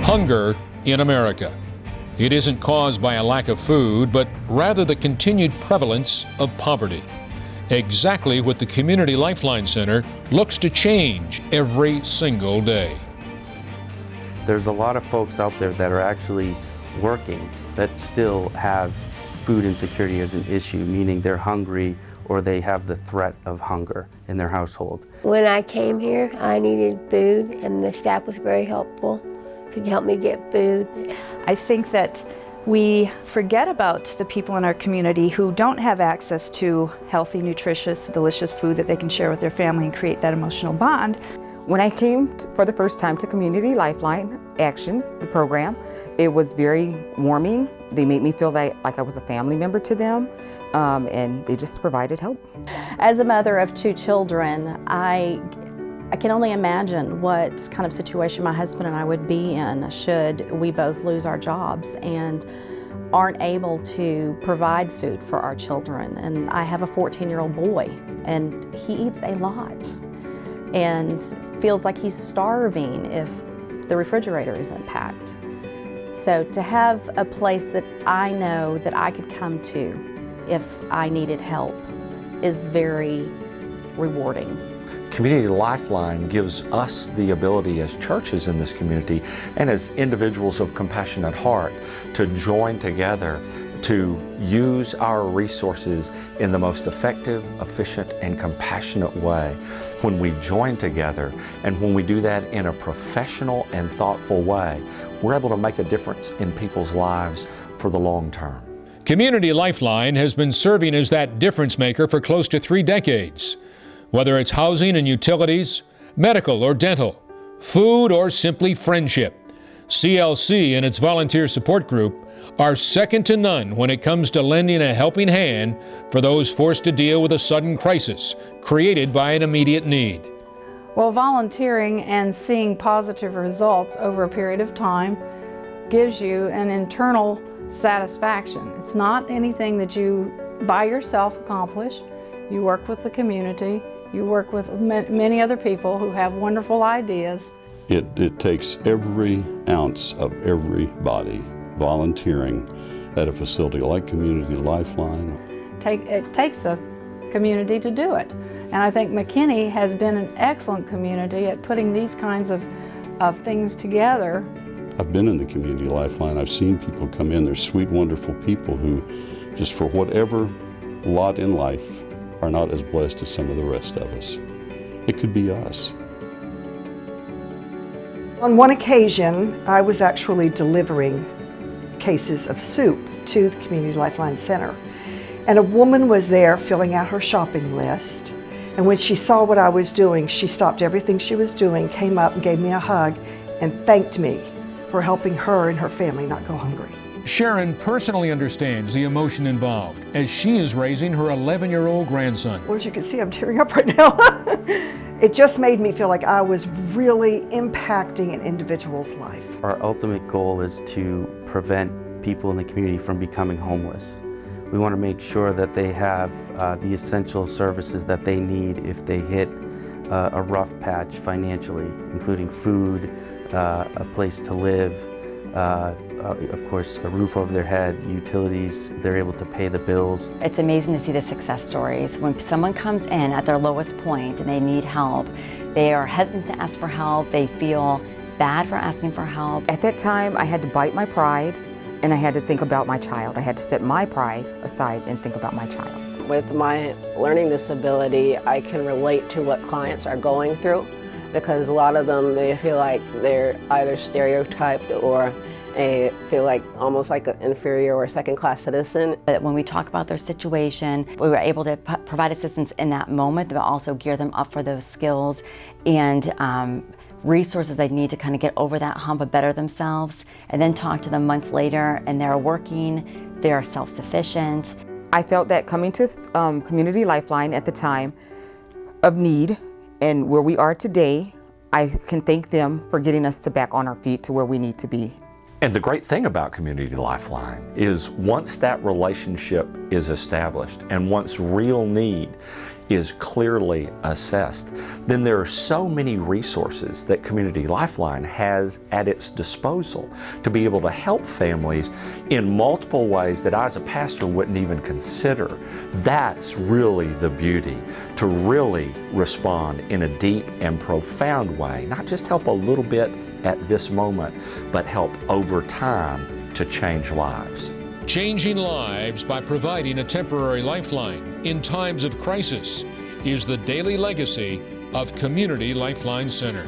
hunger in America. It isn't caused by a lack of food, but rather the continued prevalence of poverty. Exactly what the Community Lifeline Center looks to change every single day. There's a lot of folks out there that are actually working that still have food insecurity as an issue, meaning they're hungry or they have the threat of hunger in their household. When I came here, I needed food, and the staff was very helpful to help me get food. I think that we forget about the people in our community who don't have access to healthy, nutritious, delicious food that they can share with their family and create that emotional bond. When I came for the first time to Community Lifeline Action, the program, it was very warming. They made me feel like I was a family member to them, and they just provided help. As a mother of 2 children, I can only imagine what kind of situation my husband and I would be in should we both lose our jobs and aren't able to provide food for our children. And I have a 14-year-old boy, and he eats a lot and feels like he's starving if the refrigerator isn't packed. So to have a place that I know that I could come to if I needed help is very rewarding. Community Lifeline gives us the ability as churches in this community and as individuals of compassionate heart to join together to use our resources in the most effective, efficient, and compassionate way. When we join together and when we do that in a professional and thoughtful way, we're able to make a difference in people's lives for the long term. Community Lifeline has been serving as that difference maker for close to 3 decades. Whether it's housing and utilities, medical or dental, food or simply friendship, CLC and its volunteer support group are second to none when it comes to lending a helping hand for those forced to deal with a sudden crisis created by an immediate need. Well, volunteering and seeing positive results over a period of time gives you an internal satisfaction. It's not anything that you by yourself accomplish. You work with the community. You work with many other people who have wonderful ideas. It takes every ounce of everybody volunteering at a facility like Community Lifeline. It takes a community to do it. And I think McKinney has been an excellent community at putting these kinds of things together. I've been in the Community Lifeline. I've seen people come in. They're sweet, wonderful people who, just for whatever lot in life, are not as blessed as some of the rest of us. It could be us. On one occasion, I was actually delivering cases of soup to the Community Lifeline Center. And a woman was there filling out her shopping list. And when she saw what I was doing, she stopped everything she was doing, came up and gave me a hug, and thanked me for helping her and her family not go hungry. Sharon personally understands the emotion involved as she is raising her 11-year-old grandson. Well, as you can see, I'm tearing up right now. It just made me feel like I was really impacting an individual's life. Our ultimate goal is to prevent people in the community from becoming homeless. We want to make sure that they have the essential services that they need if they hit a rough patch financially, including food, a place to live, of course, a roof over their head, utilities, they're able to pay the bills. It's amazing to see the success stories. When someone comes in at their lowest point and they need help, they are hesitant to ask for help, they feel bad for asking for help. At that time, I had to bite my pride, and I had to think about my child. I had to set my pride aside and think about my child. With my learning disability, I can relate to what clients are going through, because a lot of them, they feel like they're either stereotyped or feel like almost like an inferior or second-class citizen. When we talk about their situation, we were able to provide assistance in that moment, but also gear them up for those skills and resources they need to kind of get over that hump and better themselves, and then talk to them months later and they're working, they're self-sufficient. I felt that coming to Community Lifeline at the time of need and where we are today, I can thank them for getting us back on our feet to where we need to be. And the great thing about Community Lifeline is once that relationship is established and once real need is clearly assessed, then there are so many resources that Community Lifeline has at its disposal to be able to help families in multiple ways that I as a pastor wouldn't even consider. That's really the beauty, to really respond in a deep and profound way, not just help a little bit at this moment, but help over time to change lives. Changing lives by providing a temporary lifeline in times of crisis is the daily legacy of Community Lifeline Center.